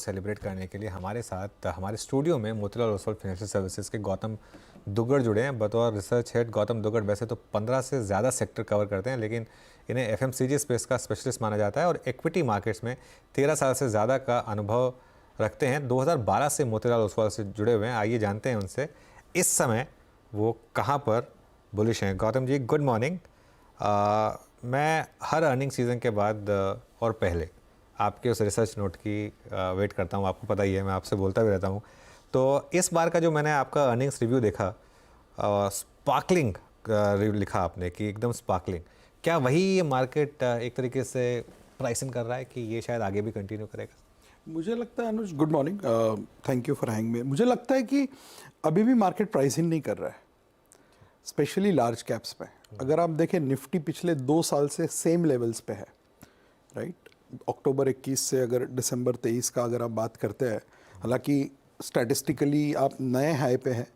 Celebrate करने के लिए हमारे साथ हमारे स्टूडियो में मोतीलाल ओसवाल फाइनेंशियल सर्विसेज के गौतम दुग्गड़ जुड़े हैं। बतौर रिसर्च हेड गौतम दुग्गड़ वैसे तो 15 से ज़्यादा सेक्टर कवर करते हैं, लेकिन इन्हें एफएमसीजी स्पेस का स्पेशलिस्ट माना जाता है और इक्विटी मार्केट्स में 13 साल से ज़्यादा का अनुभव रखते हैं। 2012 से मोतीलाल ओसवाल से जुड़े हुए हैं। आइए जानते हैं उनसे इस समय वो कहाँ पर बुलिश हैं। Gautam ji, good morning. मैं हर अर्निंग सीज़न के बाद और पहले आपके उस रिसर्च नोट की वेट करता हूँ। आपको पता ही है, मैं आपसे बोलता भी रहता हूँ। तो इस बार का जो मैंने आपका अर्निंग्स रिव्यू देखा, स्पार्कलिंग लिखा आपने कि एकदम स्पार्कलिंग, क्या वही ये मार्केट एक तरीके से प्राइसिंग कर रहा है कि ये शायद आगे भी कंटिन्यू करेगा? मुझे लगता है Anuj, good morning, thank you for having me. मुझे लगता है कि अभी भी मार्केट प्राइसिंग नहीं कर रहा है, स्पेशली लार्ज कैप्स में। अगर आप देखें, निफ्टी पिछले 2 साल से सेम लेवल्स पे है, राइट। अक्टूबर 21 से अगर दिसंबर 23 का अगर आप बात करते हैं, हालांकि स्टैटिस्टिकली आप नए हाई पे हैं,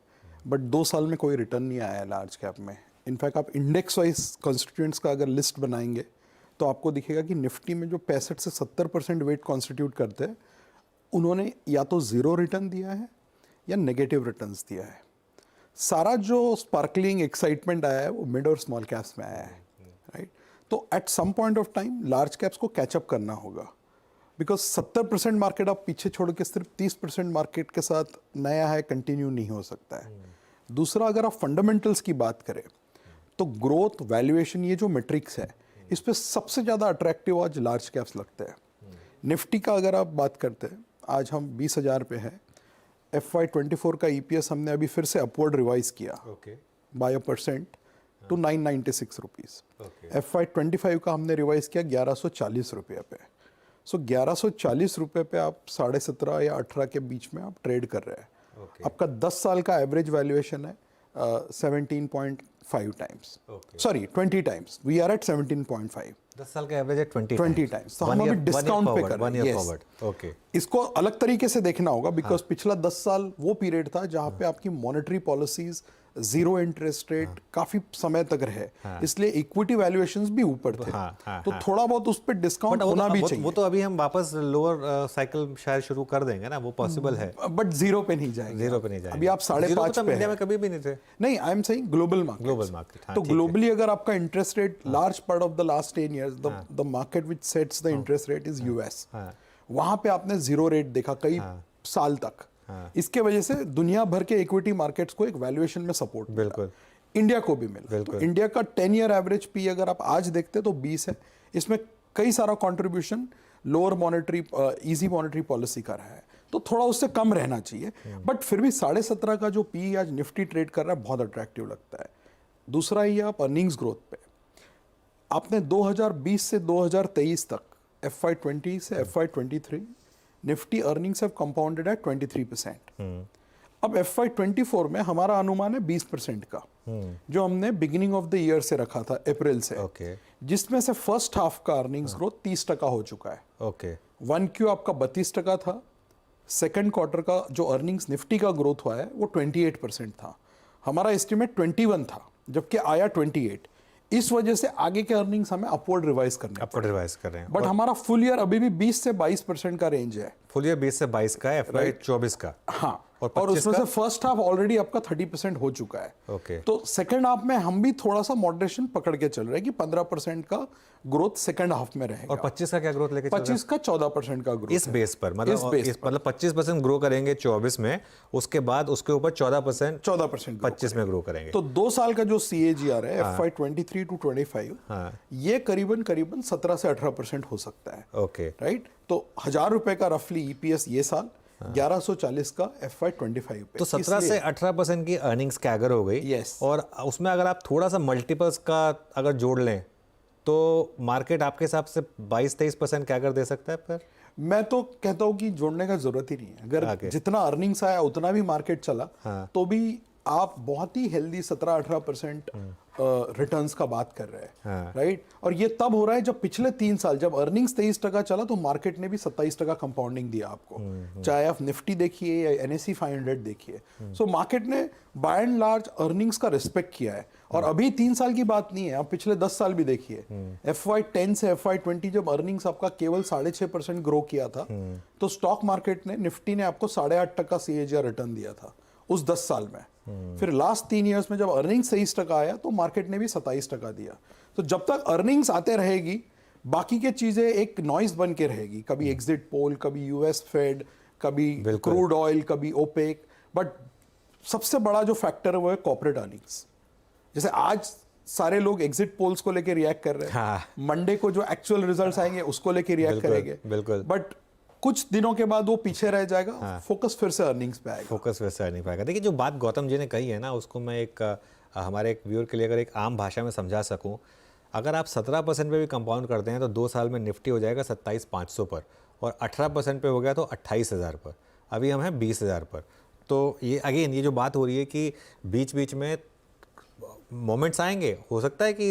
बट 2 साल में कोई रिटर्न नहीं आया है लार्ज कैप में। इनफैक्ट आप इंडेक्स वाइज कॉन्स्टिट्यूएंट्स का अगर लिस्ट बनाएंगे तो आपको दिखेगा कि निफ्टी में जो 65 से 70% वेट कॉन्स्टिट्यूट करते हैं, उन्होंने या तो ज़ीरो रिटर्न दिया है या नेगेटिव रिटर्न्स दिया है। सारा जो स्पार्कलिंग एक्साइटमेंट आया है वो मिड और स्मॉल कैप्स में आया है, राइट। तो at some point of time large caps को कैचअप करना होगा, बिकॉज 70% मार्केट आप पीछे छोड़ के सिर्फ 30% मार्केट के साथ नया है कंटिन्यू नहीं हो सकता है। दूसरा, अगर आप फंडामेंटल्स की बात करें तो ग्रोथ, वैल्यूएशन, ये जो मैट्रिक्स है, इस पे सबसे ज़्यादा अट्रैक्टिव आज लार्ज कैप्स लगते हैं। निफ्टी का अगर आप बात करते हैं, आज हम 20,000 पे हैं। FY24 का EPS हमने अभी फिर से अपवर्ड रिवाइज किया बाय 1% टू 996 रुपीज़। FY25 का हमने रिवाइज किया 1140 रुपये पे। सो 1140 रुपये पे आप 17.5 या 18 के बीच में आप ट्रेड कर रहे हैं। आपका 10 साल का एवरेज वैल्यूएशन है 17.5 times, sorry 20 times. We are at 17.5। 10 साल का एवरेज है 20 टाइम्स। तो हम अभी डिस्काउंट पे कर रहे हैं। ओके, इसको अलग तरीके से देखना होगा, बिकॉज पिछला 10 साल वो पीरियड था जहां पे आपकी monetary policies, zero interest rate काफी समय तक रहे, इसलिए इक्विटी वैल्यूएशंस भी ऊपर थे। तो थोड़ा बहुत उस पर डिस्काउंट होना भी चाहिए। वो तो अभी हम वापस लोअर साइकिल शायद शुरू कर देंगे ना, वो पॉसिबल है, बट जीरो पे नहीं जाएंगे। अभी आप 5.5 पे इंडिया में कभी भी नहीं थे। नहीं, I am saying global market. तो ग्लोबली अगर आपका interest rate large part of the last 10 years, the market which sets the interest rate is US। वहां पे आपने जीरो रेट देखा कई साल तक। इसके वजह से दुनिया भर के इक्विटी मार्केट्स को एक वैल्यूएशन में सपोर्ट मिला, इंडिया को भी मिला। तो इंडिया का 10 year एवरेज पी अगर आप आज देखते तो 20 है। इसमें कई सारा contribution lower monetary, easy monetary policy का रहा है, तो थोड़ा उससे कम रहना चाहिए। बट फिर भी 17.5 का जो पी आज निफ्टी ट्रेड कर रहा है बहुत अट्रैक्टिव लगता है। दूसरा ही आप अर्निंग्स ग्रोथ पे, आपने 2020 से 2023 तक, FY20 से FY23 Nifty earnings have compounded at 23%। अब FY24 में हमारा अनुमान है 20% का, जो हमने बिगिनिंग ऑफ द ईयर से रखा था, अप्रैल से, जिसमें से फर्स्ट हाफ का अर्निंग्स ग्रोथ 30% हो चुका है। 1Q आपका 32% था। सेकेंड क्वार्टर का जो अर्निंग्स निफ्टी का ग्रोथ हुआ है वो 28% था। हमारा एस्टिमेट 21 था, जबकि आया 28। इस वजह से आगे के अर्निंग्स हमें अपवर्ड रिवाइज कर रहे हैं। बट हमारा फुल ईयर अभी भी 20 से 22% का रेंज है। फुल ईयर 20 से 22 का है, FY24 का। हाँ, और उसमें से फर्स्ट हाफ ऑलरेडी आपका 30% हो चुका है। तो सेकंड हाफ में हम भी थोड़ा सा मॉडरेशन पकड़ के चल रहे हैं कि 15% का ग्रोथ सेकंड हाफ में रहेगा। और 25 का क्या ग्रोथ लेके 25 का 14% का ग्रोथ इस बेस पर, मतलब 25% ग्रो करेंगे 24 में, उसके बाद उसके ऊपर 14% 25 में ग्रो करेंगे। तो 2 साल का जो CAGR है FY23 to 25, ये करीबन 17 से 18% हो सकता है। राइट। तो 1000 रुपए का रफली EPS ये साल, 1140 का FY25 पे। तो 17 से 18% की अर्निंग्स कैगर हो गई। और उसमें अगर आप थोड़ा सा मल्टीपल्स का अगर जोड़ लें तो मार्केट आपके हिसाब से 22-23% कैगर दे सकता है। फिर मैं तो कहता हूँ कि जोड़ने का जरूरत ही नहीं है। अगर जितना अर्निंग्स आया उतना भी मार्केट चला तो भी आप बहुत ही हेल्दी 17-18% रिटर्न्स का बात कर रहे हैं, हाँ। राइट? और ये तब हो रहा है जब पिछले 3 साल जब अर्निंग्स 23% चला तो मार्केट ने भी 27% कंपाउंडिंग दिया आपको, चाहे आप निफ्टी देखिए या NSE 500 देखिए। सो मार्केट ने बाय एंड लार्ज अर्निंग्स का रिस्पेक्ट किया है। और अभी 3 साल की बात नहीं है, आप पिछले 10 साल भी देखिए, FY10 से FY20 जब अर्निंग्स आपका केवल 6.5% ग्रो किया था, तो स्टॉक मार्केट ने, निफ्टी ने आपको 8.5% CAGR रिटर्न दिया था उस 10 साल में। फिर लास्ट 3 इयर्स में जब अर्निंग्स 23% आया तो मार्केट ने भी 27% दिया। तो जब तक अर्निंग्स आते रहेगी, बाकी के चीजें एक नॉइज बन के रहेगी, कभी एग्जिट पोल, कभी US फेड, कभी क्रूड ऑयल, कभी ओपेक। बट सबसे बड़ा जो फैक्टर है वो है कॉर्पोरेट अर्निंग्स। जैसे आज सारे लोग एग्जिट पोल्स को लेके रिएक्ट कर रहे हैं, हाँ। मंडे को जो एक्चुअल रिजल्ट्स आएंगे उसको लेके रिएक्ट करेंगे, बिल्कुल। बट कुछ दिनों के बाद वो पीछे रह जाएगा, फोकस फिर से अर्निंग्स पे आएगा। फोकस वैसे नहीं पाएगा। देखिए, जो बात गौतम जी ने कही है ना, उसको मैं हमारे एक व्यूअर के लिए अगर एक आम भाषा में समझा सकूं, अगर आप 17% पे भी कंपाउंड करते हैं तो 2 साल में निफ्टी हो जाएगा 27,500 पर, और 18% पे हो गया तो 28,000 पर। अभी हम हैं 20,000 पर। तो ये अगेन ये जो बात हो रही है कि बीच बीच में मोमेंट्स आएंगे, हो सकता है कि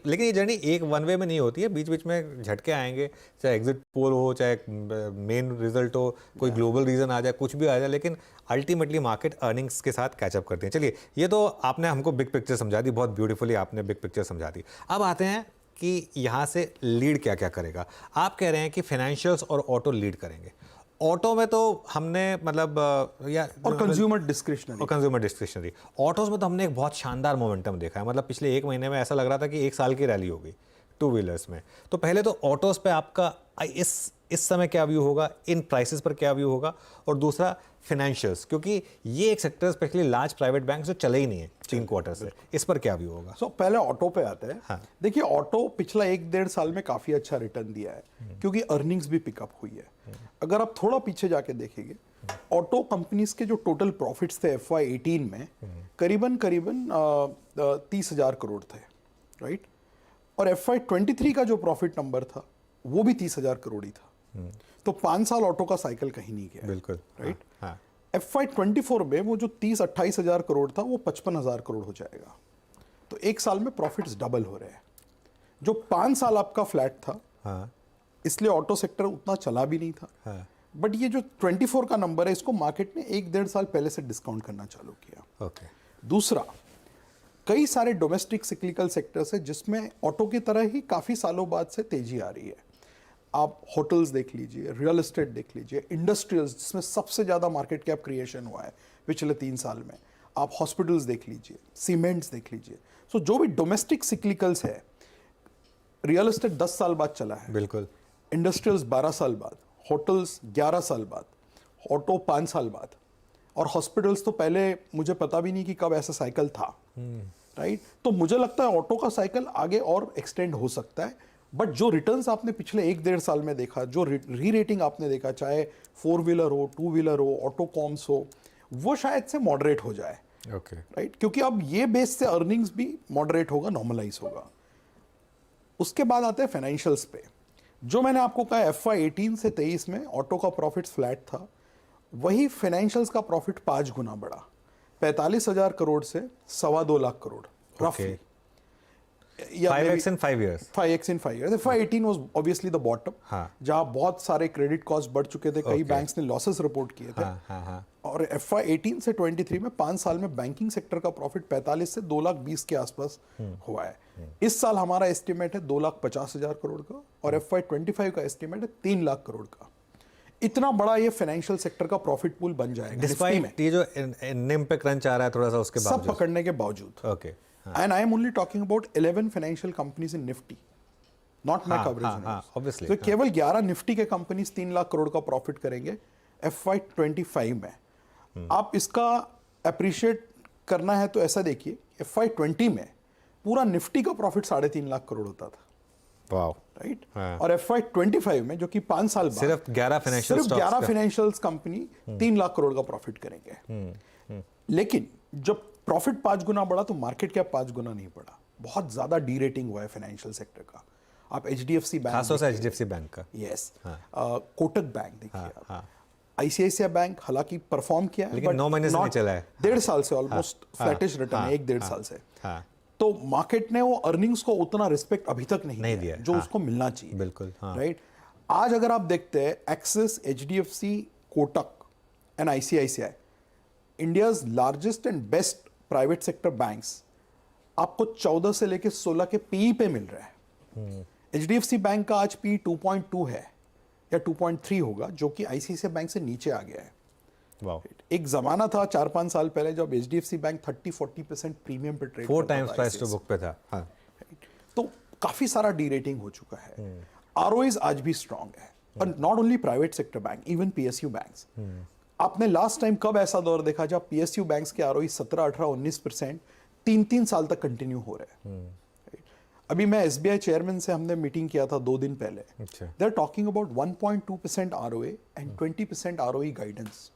लेकिन ये जर्नी एक वन वे में नहीं होती है, बीच बीच में झटके आएंगे, चाहे एग्जिट पोल हो, चाहे मेन रिजल्ट हो, कोई ग्लोबल रीजन आ जाए, कुछ भी आ जाए, लेकिन अल्टीमेटली मार्केट अर्निंग्स के साथ कैचअप करती है। चलिए, ये तो आपने हमको बिग पिक्चर समझा दी, बहुत ब्यूटीफुली आपने बिग पिक्चर समझा दी। अब आते हैं कि यहाँ से लीड क्या क्या करेगा। आप कह रहे हैं कि फाइनेंशियल्स और ऑटो लीड करेंगे। ऑटो में तो हमने मतलब और कंज्यूमर डिस्क्रिशनरी ऑटोज में तो हमने एक बहुत शानदार मोमेंटम देखा है। मतलब पिछले 1 महीने में ऐसा लग रहा था कि 1 साल की रैली होगी 2 व्हीलर्स में। तो पहले तो ऑटोज पे आपका इस समय क्या व्यू होगा, इन प्राइसेस पर क्या व्यू होगा, और दूसरा फाइनेंशियल्स, क्योंकि ये एक sector specially large private bank जो चले ही नहीं है 3 क्वार्टर से, इस पर क्या व्यू होगा? पहले ऑटो पे आते हैं। हाँ। देखिए, ऑटो पिछला 1-1.5 साल में काफी अच्छा रिटर्न दिया है, क्योंकि अर्निंग्स भी पिकअप हुई है। अगर आप थोड़ा पीछे जाके देखेंगे, ऑटो कंपनीज के जो टोटल प्रॉफिट्स थे FY18 में करीबन 30,000 करोड़ थे, राइट? और FY23 का जो प्रॉफिट नंबर था वो भी 30,000 करोड़ ही था। तो 5 साल ऑटो का साइकिल कहीं नहीं गया। बिल्कुल, राइट? हाँ। FY24 में वो जो 30-28,000 करोड़ था वो 55,000 करोड़ हो जाएगा। तो 1 साल में प्रॉफिट्स डबल हो रहे हैं। जो 5 साल आपका फ्लैट था, हाँ। इसलिए ऑटो सेक्टर उतना चला भी नहीं था। हाँ। बट ये जो 24 का नंबर है, इसको मार्केट ने 1-1.5 साल पहले से डिस्काउंट करना चालू किया। ओके। दूसरा, कई सारे डोमेस्टिक सिक्लिकल सेक्टर्स है जिसमें ऑटो की तरह ही काफ़ी सालों बाद से तेजी आ रही है। आप होटल्स देख लीजिए, रियल एस्टेट देख लीजिए, इंडस्ट्रियल्स जिसमें सबसे ज़्यादा मार्केट कैप क्रिएशन हुआ है पिछले 3 साल में, आप हॉस्पिटल्स देख लीजिए, सीमेंट्स देख लीजिए। सो जो भी डोमेस्टिक सिक्लिकल्स है, रियल एस्टेट 10 साल बाद चला है, बिल्कुल। इंडस्ट्रियल्स 12 साल बाद, होटल्स 11 साल बाद, ऑटो 5 साल बाद, और हॉस्पिटल्स तो पहले मुझे पता भी नहीं कि कब ऐसा साइकिल था, राइट? तो मुझे लगता है ऑटो का साइकिल आगे और एक्सटेंड हो सकता है। बट जो रिटर्न्स आपने पिछले 1-1.5 साल में देखा, जो री रेटिंग आपने देखा, चाहे 4 व्हीलर हो, 2 व्हीलर हो, ऑटो कॉम्स हो, वो शायद से मॉडरेट हो जाए, ओके, राइट? क्योंकि अब ये बेस से अर्निंग्स भी मॉडरेट होगा, नॉर्मलाइज होगा। उसके बाद आते हैं फाइनेंशियल्स पे। जो मैंने आपको कहा FY18 से 23 में ऑटो का प्रॉफिट फ्लैट था, वही फाइनेंशियल्स का प्रॉफिट 5 गुना बढ़ा, 45,000 करोड़ से 2.25 लाख करोड़ रफली। 5x in 5 years. 5x in 5 years. FY18 was obviously the bottom, हाँ। जहाँ बहुत सारे क्रेडिट कॉस्ट बढ़ चुके थे, कई बैंक्स ने लॉसेस रिपोर्ट किए थे। हाँ, हाँ, हाँ। और FY18 से 23 में 5 साल में बैंकिंग सेक्टर का प्रॉफिट 45 से 2,20,000 के आसपास हुआ है। इस साल हमारा एस्टिमेट है 2,50,000 करोड़ का, और FY25 का एस्टिमेट है 3 लाख करोड़ का। इतना बड़ा ये फाइनेंशियल सेक्टर का प्रॉफिट पूल बन जाएगा डिस्पाइट ये जो निम पे क्रंच आ रहा है थोड़ा सा, उसके सब बावजूद, पकड़ने के बावजूद। Okay. And I am only talking about 11 financial companies in Nifty, not my coverage. Obviously. तो केवल 11 निफ्टी के कंपनीज 3 लाख करोड़ का प्रॉफिट करेंगे FY25 में। आप इसका अप्रिशिएट करना है तो ऐसा देखिए, FY20 में पूरा निफ्टी का प्रॉफिट 3.5 लाख करोड़ होता था, वाओ, राइट? हाँ। और FY25 में, जो कि 5 साल बाद, सिर्फ 11 फाइनेंशियल्स कंपनी 3 लाख करोड़ का प्रॉफिट करेंगे। लेकिन जब प्रॉफिट 5 गुना बढ़ा तो मार्केट कैप 5 गुना नहीं बढ़ा। बहुत ज्यादा डी रेटिंग हुआ है फाइनेंशियल सेक्टर का। आप HDFC बैंक, खासतौर से HDFC बैंक का, यस, कोटक बैंक देखिए आप, ICICI बैंक हालांकि परफॉर्म किया है, लेकिन 9 महीने से नहीं चला है, 1.5 साल से ऑलमोस्ट फ्लैटिश रिटर्न है, 1-1.5 साल से। तो मार्केट ने वो अर्निंग्स को उतना रिस्पेक्ट अभी तक नहीं नहीं दिया दिया, है, जो हाँ। उसको मिलना चाहिए। बिल्कुल, हाँ। राइट। आज अगर आप देखते हैं axis, HDFC, Kotak and ICICI, India's largest and best private sector banks, आपको 14 से लेके 16 के पीई पे मिल रहा है। एचडीएफसी बैंक का आज पी 2.2 है या 2.3 होगा, जो कि आईसीआईसीआई बैंक से नीचे आ गया है। वाह, एक जमाना था 4-5 साल पहले जब एचडीएफसी बैंक 30-40% प्रीमियम पे trade 4 times price to book पे था, हाँ। तो काफी सारा डीरेटिंग हो चुका है। आरओईज आज भी स्ट्रांग है, और not only private sector bank, even PSU banks. आपने लास्ट टाइम कब ऐसा दौर देखा जब पीएसयू बैंक्स के आरओई 17, 18, 19% 3-3 साल तक कंटिन्यू हो रहे हैं। अभी मैं एसबीआई चेयरमैन से हमने मीटिंग किया था 2 दिन पहले। अच्छा। They are talking about 1.2% ROA and 20% ROE guidance.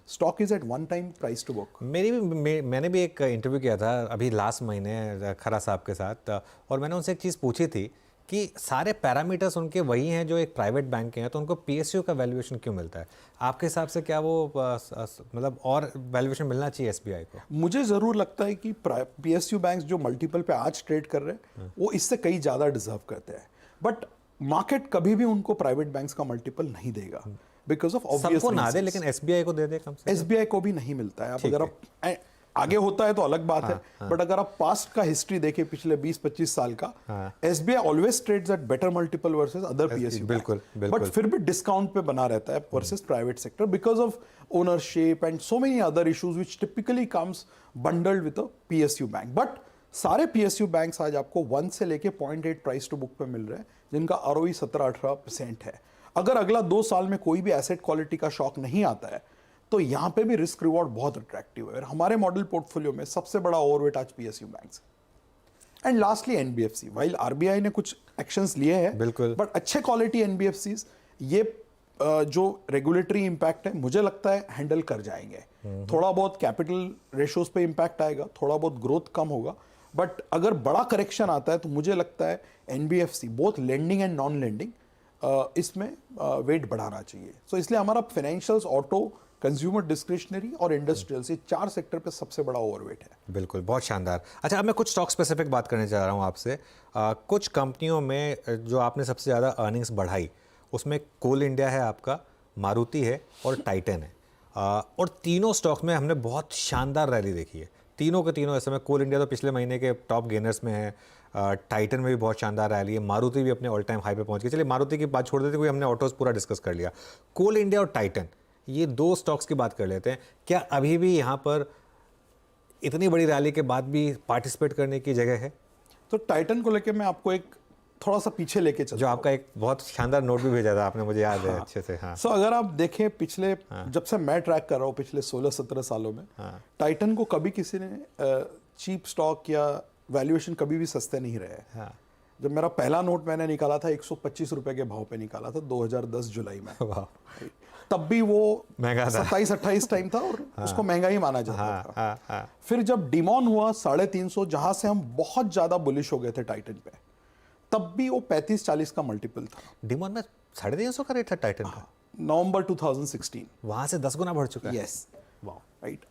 Stock is at 1 time price to book. मैंने भी एक इंटरव्यू किया था अभी लास्ट महीने खरा साहब के साथ, और मैंने उनसे एक चीज़ पूछी थी कि सारे पैरामीटर्स उनके वही हैं जो एक प्राइवेट बैंक के हैं, तो उनको पीएसयू का वैल्यूएशन क्यों मिलता है? आपके हिसाब से क्या वो मतलब और वैल्यूएशन मिलना चाहिए एसबीआई को? मुझे ज़रूर लगता है कि पीएसयू बैंक्स जो मल्टीपल पे आज ट्रेड कर रहे हैं वो इससे कई ज़्यादा डिजर्व करते हैं, बट मार्केट कभी भी उनको प्राइवेट बैंक्स का मल्टीपल नहीं देगा बिकॉज ऑफ ऑब्वियस। सबको ना दे, लेकिन एसबीआई को दे दे कम से। एसबीआई को भी नहीं मिलता है। आप अगर आप आगे होता है तो अलग बात है, बट अगर आप पास्ट का हिस्ट्री देखें पिछले 20-25 साल का, SBI always trades at better multiple versus other PSU. बिल्कुल, बट फिर भी डिस्काउंट पे बना रहता है versus private sector because of ownership and so many other issues which typically comes bundled with a PSU bank. But सारे PSU banks आज आपको 1 से लेके 0.8 प्राइस टू बुक पे मिल रहे हैं, जिनका आरओई 17-18% है। अगर अगला 2 साल में कोई भी एसेट क्वालिटी का शॉक नहीं आता है तो यहाँ पे भी रिस्क रिवॉर्ड बहुत अट्रैक्टिव है। और हमारे मॉडल पोर्टफोलियो में सबसे बड़ा ओवरवेट आज PSU banks. And lastly NBFC, while RBI ने कुछ एक्शंस लिए हैं, बिल्कुल, बट अच्छे क्वालिटी एनबीएफसीज ये जो रेगुलेटरी इंपैक्ट है मुझे लगता है हैंडल कर जाएंगे। थोड़ा बहुत कैपिटल रेशियोज पे इंपैक्ट आएगा, थोड़ा बहुत ग्रोथ कम होगा, बट अगर बड़ा करेक्शन आता है तो मुझे लगता है NBFC both lending and non lending इसमें वेट बढ़ाना चाहिए। सो इसलिए हमारा फाइनेंशियल्स, ऑटो, कंज्यूमर डिस्क्रिशनरी और इंडस्ट्रियल, ये 4 सेक्टर पे सबसे बड़ा ओवरवेट है। बिल्कुल, बहुत शानदार। अच्छा, अब मैं कुछ स्टॉक स्पेसिफिक बात करने चाह रहा हूँ आपसे। कुछ कंपनियों में जो आपने सबसे ज़्यादा अर्निंग्स बढ़ाई, उसमें कोल इंडिया है आपका, मारुति है और टाइटन है। और तीनों स्टॉक में हमने बहुत शानदार रैली देखी है, तीनों के तीनों। ऐसे में कोल इंडिया तो पिछले महीने के टॉप गेनर्स में है, टाइटन में भी बहुत शानदार रैली है, मारुति भी अपने ऑल टाइम हाई पे पहुंच गई। चलिए मारुति की बात छोड़ देते, क्योंकि हमने ऑटोज पूरा डिस्कस कर लिया। कोल इंडिया और टाइटन, ये 2 स्टॉक्स की बात कर लेते हैं। क्या अभी भी यहाँ पर इतनी बड़ी रैली के बाद भी पार्टिसिपेट करने की जगह है? तो टाइटन को लेके मैं आपको एक थोड़ा सा पीछे लेके चलता जो आपका एक बहुत शानदार नोट भी भेजा था आपने, मुझे याद है अच्छे से। हाँ। सो अगर आप देखें पिछले जब से मैं ट्रैक कर रहा हूँ पिछले 16-17 सालों में, टाइटन को कभी किसी ने चीप स्टॉक या वैल्यूएशन कभी भी सस्ते नहीं रहे। हाँ। जब मेरा पहला नोट मैंने निकाला था 125 रुपए के भाव पे निकाला था 2010 जुलाई में। वाह, तब भी वो महंगा था, 27-28 टाइम था और उसको महंगा ही माना जाता था। फिर जब डिमॉन हुआ 350, जहां से हम बहुत ज्यादा बुलिश हो गए थे टाइटन पे, तब भी वो 35-40 का मल्टीपल था। डिमॉन में 350 का रेट था टाइटन का, नवंबर 2016। वहां से 10 गुना बढ़ चुका है। यस, वाह, राइट।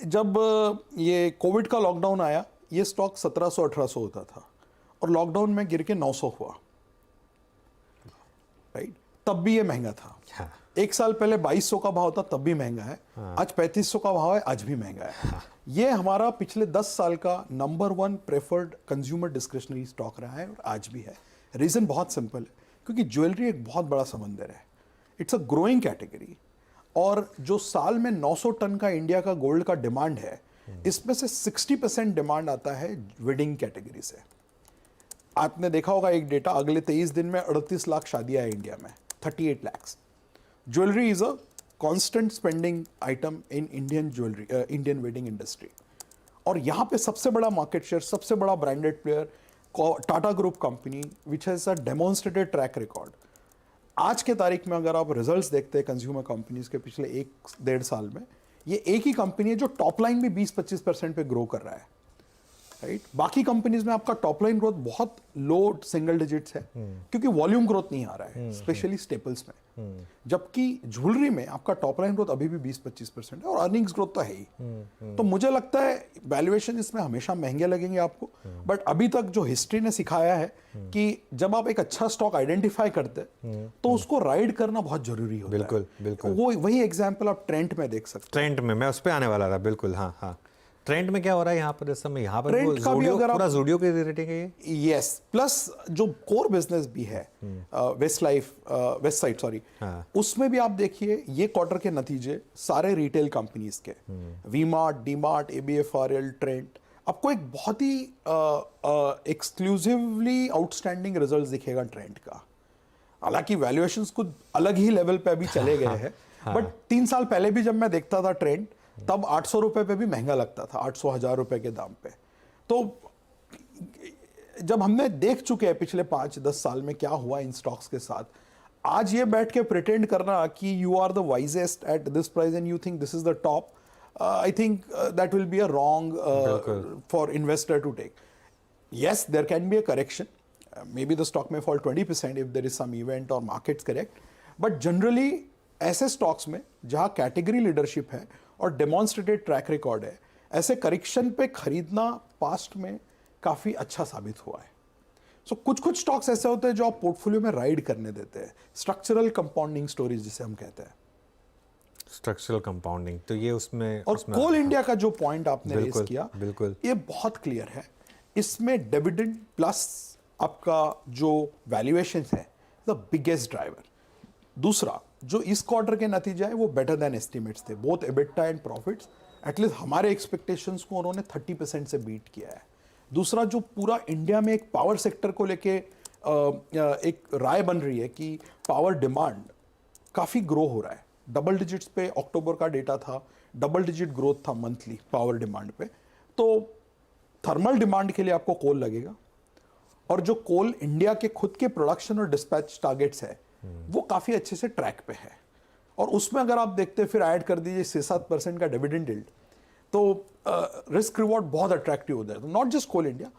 जब ये कोविड का लॉकडाउन आया, ये स्टॉक 1700-1800 होता था और लॉकडाउन में गिर के 900 हुआ, राइट। तब भी ये महंगा था। हाँ। 1 साल पहले 2200 का भाव था, तब भी महंगा है। आज 3500 का भाव है, आज भी महंगा है। ये हमारा पिछले 10 साल का number 1 preferred consumer discretionary stock रहा है और आज भी है। रीजन बहुत सिंपल है, क्योंकि ज्वेलरी एक बहुत बड़ा समंदर है। इट्स अ ग्रोइंग कैटेगरी, और जो साल में 900 टन का इंडिया का गोल्ड का डिमांड है, इसमें से 60% डिमांड आता है वेडिंग कैटेगरी से। आपने देखा होगा एक डेटा, अगले 23 दिन में 38 लाख शादियां हैं इंडिया में, 38 lakhs। Jewellery is a constant spending item in Indian wedding industry, और यहाँ पे सबसे बड़ा मार्केट शेयर, सबसे बड़ा branded player Tata group company, which has a demonstrated track record. आज के तारीख में अगर आप रिजल्ट्स देखते हैं कंज्यूमर कंपनीज के पिछले 1-1.5 साल में, ये एक ही कंपनी है जो टॉप लाइन भी 20-25% पे ग्रो कर रहा है। राइट। बाकी कंपनीज में आपका टॉप लाइन ग्रोथ बहुत लो सिंगल डिजिट्स है, क्योंकि वॉल्यूम ग्रोथ नहीं आ रहा है, स्पेशली स्टेपल्स में। जबकि ज्वेलरी में आपका टॉप लाइन ग्रोथ अभी भी 20-25% है और अर्निंग्स ग्रोथ तो है ही। तो मुझे लगता है वैल्यूएशन इसमें हमेशा महंगे लगेंगे आपको, बट अभी तक जो हिस्ट्री ने सिखाया है कि जब आप एक अच्छा स्टॉक आइडेंटिफाई करते हैं तो उसको राइड करना बहुत जरूरी होता है। बिल्कुल बिल्कुल। वो वही एग्जांपल आप ट्रेंड में देख सकते ट्रेंड में मैं उस पर आने वाला था, बिल्कुल। हाँ हाँ, ट्रेंड में क्या हो रहा है यहाँ पर इस समय? यहाँ पर ट्रेंड वो का भी ज़ूडियो, अगर आप- पूरा ज़ूडियो की रेटिंग है ये। हैं। यस, प्लस जो कोर बिजनेस भी है वेस्ट साइड सॉरी, हाँ। उसमें भी आप देखिए ये क्वार्टर के नतीजे सारे रिटेल कंपनीज के, V Mart, D Mart, ABFRL, Trent, आपको एक बहुत ही एक्सक्लूसिवली आउटस्टैंडिंग रिजल्ट दिखेगा ट्रेंड का। हालांकि वैल्यूएशंस कुछ अलग ही लेवल पे अभी चले गए हैं, बट 3 साल पहले भी जब मैं देखता था ट्रेंड, तब 800 रुपए पे भी महंगा लगता था, 800-1000 रुपए के दाम पे। तो जब हमने देख चुके हैं पिछले 5-10 साल में क्या हुआ इन स्टॉक्स के साथ, आज ये बैठ के प्रिटेंड करना कि you are the wisest at this price and you think this is the top, I think that will be a wrong for investor to take. Yes, there can be a correction. Maybe the stock may fall 20% if there is some event or markets correct. But generally, ऐसे stocks में जहाँ category leadership है और demonstrated track record है, ऐसे correction पे खरीदना past में काफ़ी अच्छा साबित हुआ है। सो कुछ स्टॉक्स ऐसे होते हैं जो आप पोर्टफोलियो में राइड करने देते हैं, स्ट्रक्चरल कंपाउंडिंग स्टोरीज जिसे हम कहते हैं। स्ट्रक्चरल कंपाउंडिंग, तो ये उसमें और कोल इंडिया का जो पॉइंट आपने रेज बिल्कुल, किया, बिल्कुल। ये बहुत क्लियर है। इसमें डिविडेंड प्लस आपका जो वैल्यूएशन है द बिगेस्ट ड्राइवर। दूसरा, जो इस क्वार्टर के नतीजे हैं वो बेटर देन एस्टिमेट्स थे, both EBITDA and profits. At least हमारे एक्सपेक्टेशंस को उन्होंने 30% से बीट किया है। दूसरा, जो पूरा इंडिया में एक पावर सेक्टर को लेके एक राय बन रही है कि पावर डिमांड काफ़ी ग्रो हो रहा है। डबल डिजिट्स पे अक्टूबर का डेटा था, डबल डिजिट ग्रोथ था मंथली पावर डिमांड पे। तो थर्मल डिमांड के लिए आपको कोल लगेगा, और जो कोल इंडिया के खुद के प्रोडक्शन और डिस्पैच टारगेट्स है वो काफ़ी अच्छे से ट्रैक पे है। और उसमें अगर आप देखते हैं, फिर ऐड कर दीजिए 6-7% का डिविडेंड यील्ड, तो रिस्क रिवॉर्ड बहुत अट्रैक्टिव हो जाए। तो नॉट जस्ट कोल इंडिया,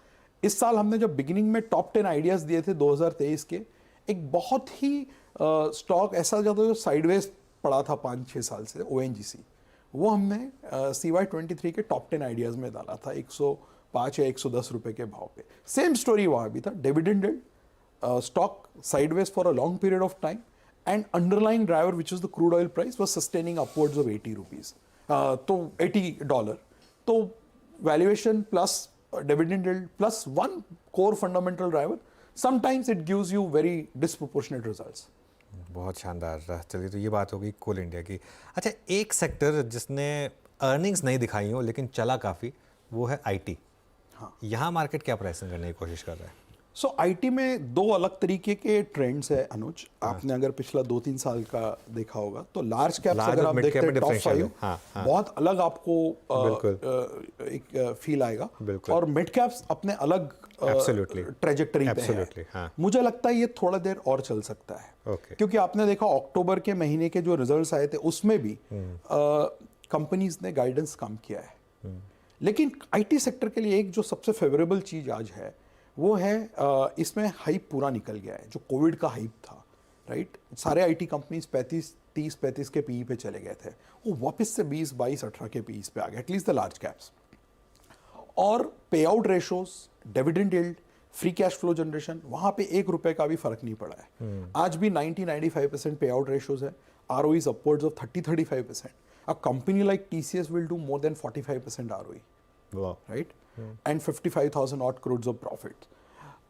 इस साल हमने जब बिगिनिंग में टॉप 10 आइडियाज़ दिए थे 2023 के, एक बहुत ही स्टॉक ऐसा जो साइडवेज पड़ा था 5-6 साल से, ONGC, वो हमने CY23 के टॉप 10 आइडियाज़ में डाला था 105 या 110 रुपए के भाव पे। सेम स्टोरी वहाँ भी था, dividend yield, stock sideways for a long period of time, and underlying driver which is the crude oil price was sustaining upwards of 80 rupees, तो $80। तो valuation plus dividend yield plus one core fundamental driver, sometimes it gives you very disproportionate results. बहुत शानदार रहा। चलिए, तो ये बात हो गई कोल इंडिया की। अच्छा, एक सेक्टर जिसने अर्निंग्स नहीं दिखाई हो लेकिन चला काफ़ी, वो है IT। हाँ, यहाँ मार्केट क्या प्राइसिंग करने की कोशिश कर रहा है? सो IT में दो अलग तरीके के ट्रेंड्स है अनुज। आपने अगर पिछला 2-3 साल का देखा होगा तो लार्ज कैप्स Large अगर और आप mid देखते cap हैं में टॉप differential 5, है। हाँ, हाँ। बहुत अलग आपको बिल्कुल। एक फील आएगा, बिल्कुल। और मिड कैप्स अपने अलग Absolutely. ट्रेजेक्टरी पे Absolutely, है। हाँ। मुझे लगता है ये थोड़ा देर और चल सकता है। Okay. क्योंकि आपने देखा अक्टूबर के महीने के जो रिजल्ट्स आए थे उसमें भी कंपनीज ने गाइडेंस कम किया है। लेकिन IT सेक्टर के लिए एक जो सबसे फेवरेबल चीज आज है वो है इसमें हाइप पूरा निकल गया है, जो कोविड का हाइप था, राइट। सारे IT कंपनीज 30-35 के PE पे चले गए थे, वो वापस से 20-22-18 के PE पे आ गए, एटलीस्ट द लार्ज कैप्स। और पे out ratios, dividend yield, free cash flow generation, वहाँ पे ₹1 का भी फर्क नहीं पड़ा है। आज भी 90-95% पे आउट रेशोज है, ROEs upwards of 30-35%. A company like TCS will do more than 45% ROE, वाह। right? And 55,000 odd crores of profit.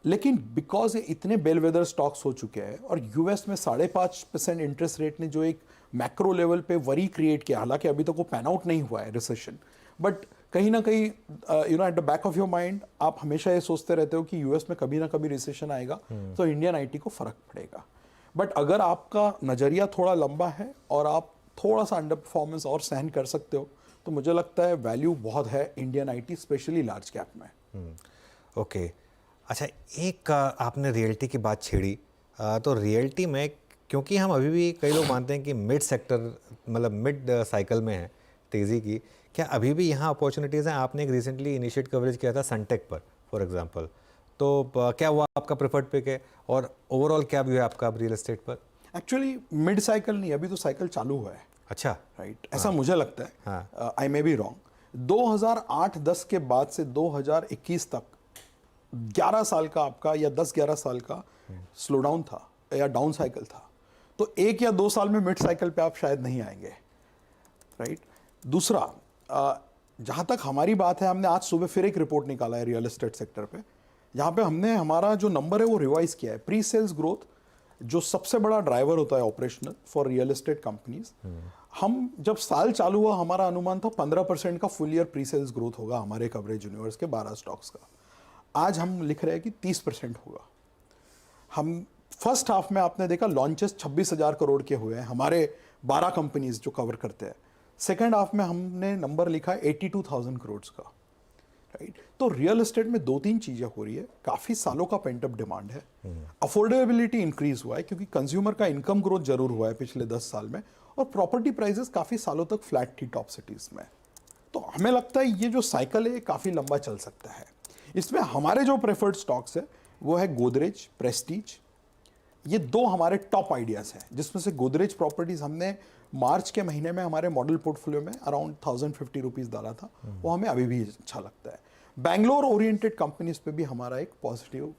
लेकिन बिकॉज ये इतने बेलवेदर स्टॉक्स हो चुके हैं, और यूएस में 5.5% इंटरेस्ट रेट ने जो एक मैक्रो लेवल पे वरी क्रिएट किया, हालांकि अभी तक वो पैन आउट नहीं हुआ है रिसेशन, बट कहीं ना कहीं at the back of your mind आप हमेशा ये सोचते रहते हो कि यूएस में कभी ना कभी रिसेशन आएगा तो इंडियन IT को फर्क पड़ेगा। बट अगर आपका नज़रिया थोड़ा लंबा है और आप थोड़ा सा अंडर परफॉर्मेंस और सहन कर सकते हो, तो मुझे लगता है वैल्यू बहुत है Indian IT, specially large cap में। ओके। अच्छा, एक आपने रियल्टी की बात छेड़ी, तो रियल्टी में क्योंकि हम अभी भी कई लोग मानते हैं कि मिड सेक्टर मतलब मिड साइकिल में है, तेज़ी की, क्या अभी भी यहाँ अपॉर्चुनिटीज़ हैं? आपने एक रिसेंटली इनिशिएट कवरेज किया था सनटेक पर फॉर एग्जांपल, तो क्या वो आपका प्रेफर्ड पिक है और ओवरऑल क्या व्यू है आपका अब रियल एस्टेट पर? एक्चुअली मिड साइकिल नहीं, अभी तो साइकिल चालू हुआ है, अच्छा। राइट? ऐसा मुझे लगता है, हाँ। आई मे बी रॉन्ग। 2008-10 के बाद से 2021 तक 11 साल का आपका या 10-11 साल का स्लो डाउन था या डाउन साइकिल था। तो 1 या 2 साल में मिड साइकिल पे आप शायद नहीं आएंगे, राइट? दूसरा, जहाँ तक हमारी बात है, हमने आज सुबह फिर एक रिपोर्ट निकाला है रियल एस्टेट सेक्टर पे, जहाँ पे हमने हमारा जो नंबर है वो रिवाइज किया है। प्री सेल्स ग्रोथ जो सबसे बड़ा ड्राइवर होता है operational for real estate companies, हम जब साल चालू हुआ हमारा अनुमान था 15% का full year pre sales growth होगा हमारे कवरेज यूनिवर्स के 12 स्टॉक्स का। आज हम लिख रहे हैं कि 30% होगा। हम फर्स्ट हाफ में आपने देखा लॉन्चेस 26,000 करोड़ के हुए हैं हमारे 12 कंपनीज जो कवर करते हैं। सेकेंड हाफ में हमने नंबर लिखा है 82,000 करोड़ का, राइट? तो रियल एस्टेट में 2-3 चीज़ें हो रही है। काफ़ी सालों का पेंटअप डिमांड है, अफोर्डेबिलिटी इंक्रीज हुआ है क्योंकि कंज्यूमर का इनकम ग्रोथ जरूर हुआ है पिछले 10 साल में, और प्रॉपर्टी प्राइसेस काफ़ी सालों तक फ्लैट थी टॉप सिटीज़ में। तो हमें लगता है ये जो साइकिल है काफ़ी लंबा चल सकता है। इसमें हमारे जो प्रेफर्ड स्टॉक्स है वो है गोदरेज, प्रेस्टीज। ये 2 हमारे टॉप आइडियाज़ हैं, जिसमें से गोदरेज प्रॉपर्टीज़ हमने मार्च के महीने में हमारे मॉडल पोर्टफोलियो में अराउंड 1050 रुपीज़ डाला था, वो हमें अभी भी अच्छा लगता है। बैंगलोर ओरिएंटेड कंपनीज पे भी हमारा एक पॉजिटिव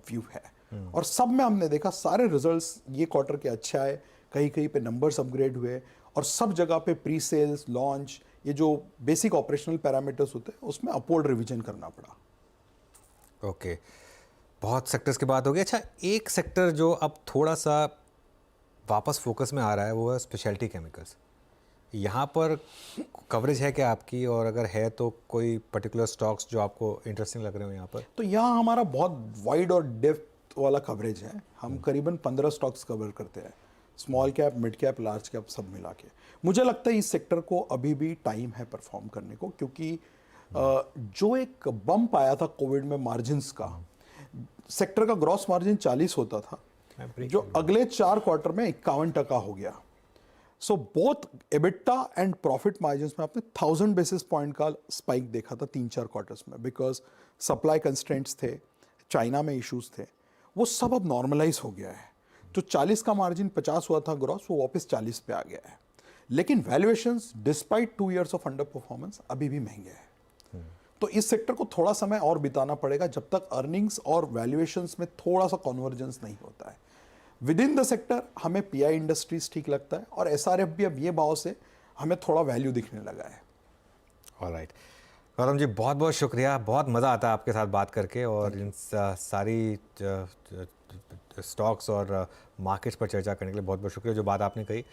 व्यू है, और सब में हमने देखा सारे रिजल्ट्स ये क्वार्टर के अच्छे आए, कहीं कहीं पे नंबर्स अपग्रेड हुए, और सब जगह पे प्री सेल्स, लॉन्च, ये जो बेसिक ऑपरेशनल पैरामीटर्स होते हैं उसमें अपवर्ड रिवीजन करना पड़ा। ओके, बहुत सेक्टर्स की बात हो गई। अच्छा, एक सेक्टर जो अब थोड़ा सा वापस फोकस में आ रहा है वो है स्पेशलिटी केमिकल्स। यहाँ पर कवरेज है क्या आपकी, और अगर है तो कोई पर्टिकुलर स्टॉक्स जो आपको इंटरेस्टिंग लग रहे हो यहाँ पर? तो यहाँ हमारा बहुत वाइड और डेप्थ वाला कवरेज है। हम करीबन 15 स्टॉक्स कवर करते हैं, small cap, mid cap, large cap सब मिला के। मुझे लगता है इस सेक्टर को अभी भी टाइम है परफॉर्म करने को, क्योंकि जो एक बम्प आया था कोविड में मार्जिन्स का, सेक्टर का ग्रॉस मार्जिन 40 होता था, जो अगले 4 क्वार्टर में 51% हो गया। So both EBITDA and profit margin में आपने 1000 बेसिस पॉइंट का स्पाइक देखा था 3-4 क्वार्टर्स में, बिकॉज सप्लाई कंस्ट्रेंट्स थे, चाइना में इश्यूज थे, वो सब अब नॉर्मलाइज हो गया है। जो 40 का मार्जिन 50 हुआ था ग्रॉस, वो वापस 40 पे आ गया है। लेकिन valuations despite 2 years of under performance अभी भी महंगे हैं। तो इस सेक्टर को थोड़ा समय और बिताना पड़ेगा जब तक अर्निंग्स और वैल्यूएशंस में थोड़ा सा कन्वर्जेंस नहीं होता है। विद इन द सेक्टर हमें पीआई इंडस्ट्रीज ठीक लगता है, और एसआरएफ भी अब ये भाव से हमें थोड़ा वैल्यू दिखने लगा है। ऑलराइट गौतम जी, बहुत बहुत शुक्रिया, बहुत मज़ा आता है आपके साथ बात करके, और इन सारी स्टॉक्स और मार्केट्स पर चर्चा करने के लिए बहुत बहुत शुक्रिया। जो बात आपने कही